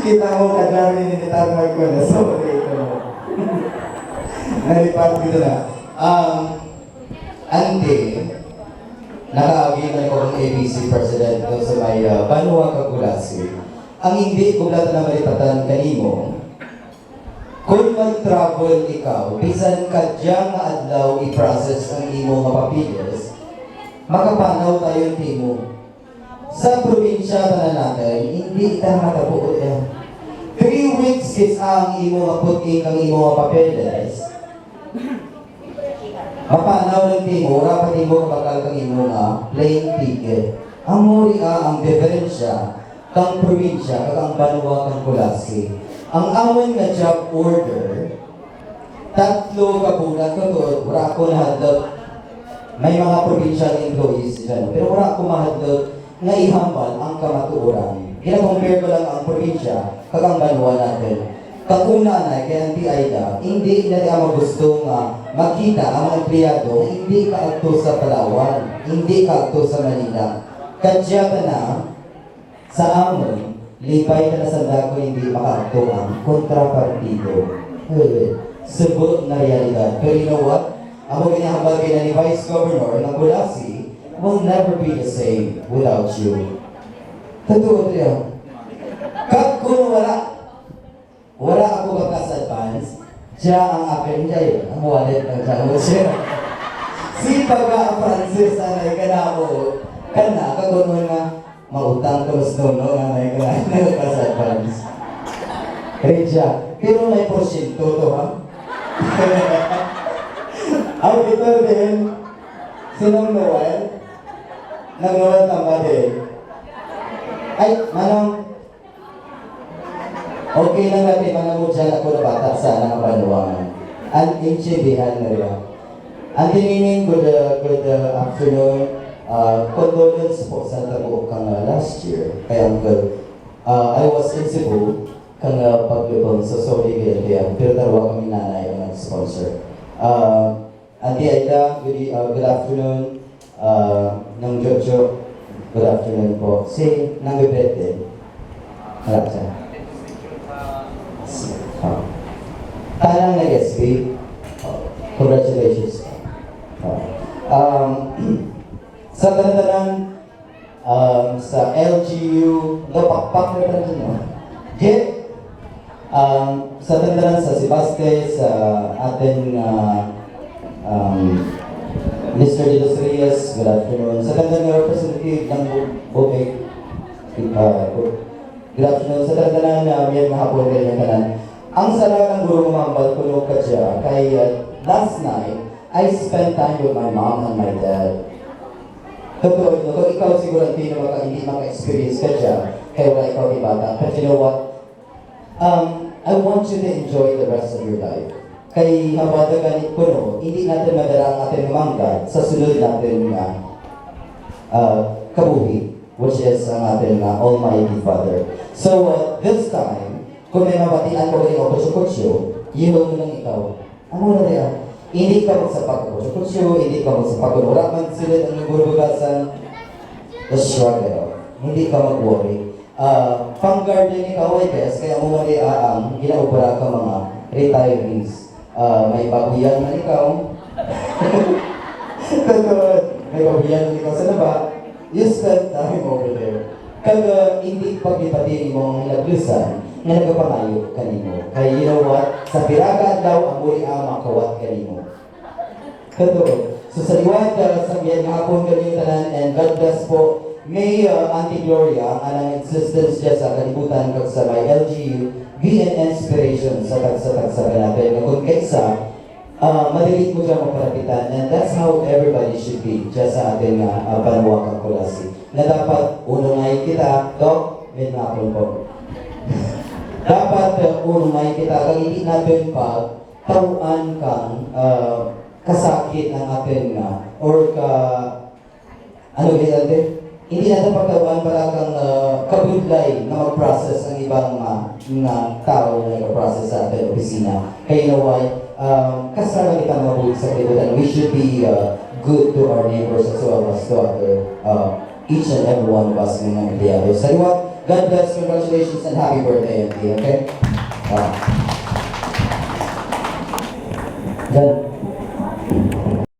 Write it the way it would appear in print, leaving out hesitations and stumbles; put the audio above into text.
Kita mo kadlaro ni Tarmay ko na sorry ito. Nalipat dito na. Ante, nakaagin ko ng ABC President no, sa may Banwa Kagulasi. Ang hindi ko blata na malipatan kanimo, kung mag-travel ikaw, bisan ka dyan nga adlaw i-process ang imo nga papilis, makapanaw tayo timo. Sa probinsya na natin, hindi ita matabuot yan. 3 weeks is ang imo nga puting ang imo nga papeles. Mapanaw ng timo, rapat imo kapag kang imo nga plane ticket. Ang muli ang diferensya kang probinsya kag ang Banwa kang Kulasi. Ang amon nga job order, 3 ka bulan ko to, wala ako nahadlok. May mga provincial employees dyan, pero wala ako mahadlok na ihambal ang kamatuoran. Kina-compare ko lang ang probinsya kag ang Banwa natin. Kag una na, kaya ang PIDA, hindi na ang gusto nga makita ang mga empleyado na hindi kaagto sa Palawan, hindi kaagto sa Manila. Kadyata na, sa amon, lipay ka na sa dako hindi makaagto ang kontrapartido. Subot na realidad. Pero you know what? Ang mga ginahambal kayo ni Vice Governor ng Kulasi will never be the same without you. Totoo ito yan. Kag kung wala ako magkas-advance, siya ang akin dyan. Ang wallet ng siya mo siya. Si Pagka Francis, anay ka na ako. Kana, kagunon nga, mautang ko mas nono, anay ka na magkas-advance. Reja, pero may porsyento to, ha? Ang ito din, sinong Noel? Nang Noel tama din. Ay, manong, okay lang natin, manamod dyan ako na bata sa nangapanuwangan. Ang intindihan na rin. Ang tininin, good afternoon. Condolence po sa tabuok kang last year. Kaya I was in Cebu, kang paglubong sa sorry kaya pero dalawa kami nanay ang nag-sponsor. Auntie Aida, good afternoon. Nang Jojo, good afternoon po. Si nang Bebete. Harap siya. Tanang nag-SB. Congratulations. Sa tanang sa LGU, napakpak na tanang nyo. Sa tanang sa Sebaste, sa ating Mr. De Los Reyes, good afternoon. Sa tanang representative ng Bukay, good afternoon. Sa tanang may mahapon kayo ng kanan. Ang sarap ng guru mamambal kuno ka siya, kay last night, I spent time with my mom and my dad. Totoo, kung ikaw siguro hindi maka-experience ka siya, kaya wala ikaw di bata. But you know what? I want you to enjoy the rest of your life. Kay habada ganit kuno, hindi natin madala ang ating manggad sa sunod natin kabuhi, which is ang ating Almighty Father. So this time, kung may mabatian ko rin ako kutsyo-kutsyo, yun mo lang ikaw. Ano na rin? Hindi ka magsapak ko kutsyo-kutsyo, hindi ka magsapak ko. Wala man sila ang nagburugasan, the struggle. Hindi ka mag-worry. Pang-garden ikaw ay best, kaya mo mali ang ginaubara ka mga retirees. May babuyan man ikaw. May babuyan man ikaw sa laba. You spend time over there. Kaya hindi pag-ipatili mo ang naglusan, nga nagpapangayo kanimo. Kaya you know what? Sa piraga daw ang muli ang makawat kanimo. Totoo. So sa liwat, sabihan nga hapon kanino tanan, and God bless po. May Auntie Gloria, ang existence niya sa kalibutan kag sa may LGU, be an inspiration sa tagsa-tagsa natin. Kung kaysa, madilit mo siya maparapitan, and that's how everybody should be, just sa ating Banwa kang Kulasi. Na dapat, unong kita, Doc, may nakapon po. Dapat unay kita kang hindi natin pag tawaan kang kasakit ng atin or ano natin? Hindi natin pagtawaan para kang kabudlay na mag-process ang ibang tao na mag-process sa ating opisina. Kaya you know why? Kasama kita mabuti sa kalibutan. We should be good to our neighbors as well as to other each and every one of us ng mga empleyado. Sa liwat, God bless, congratulations, and happy birthday, MT, okay? Ah. Yan.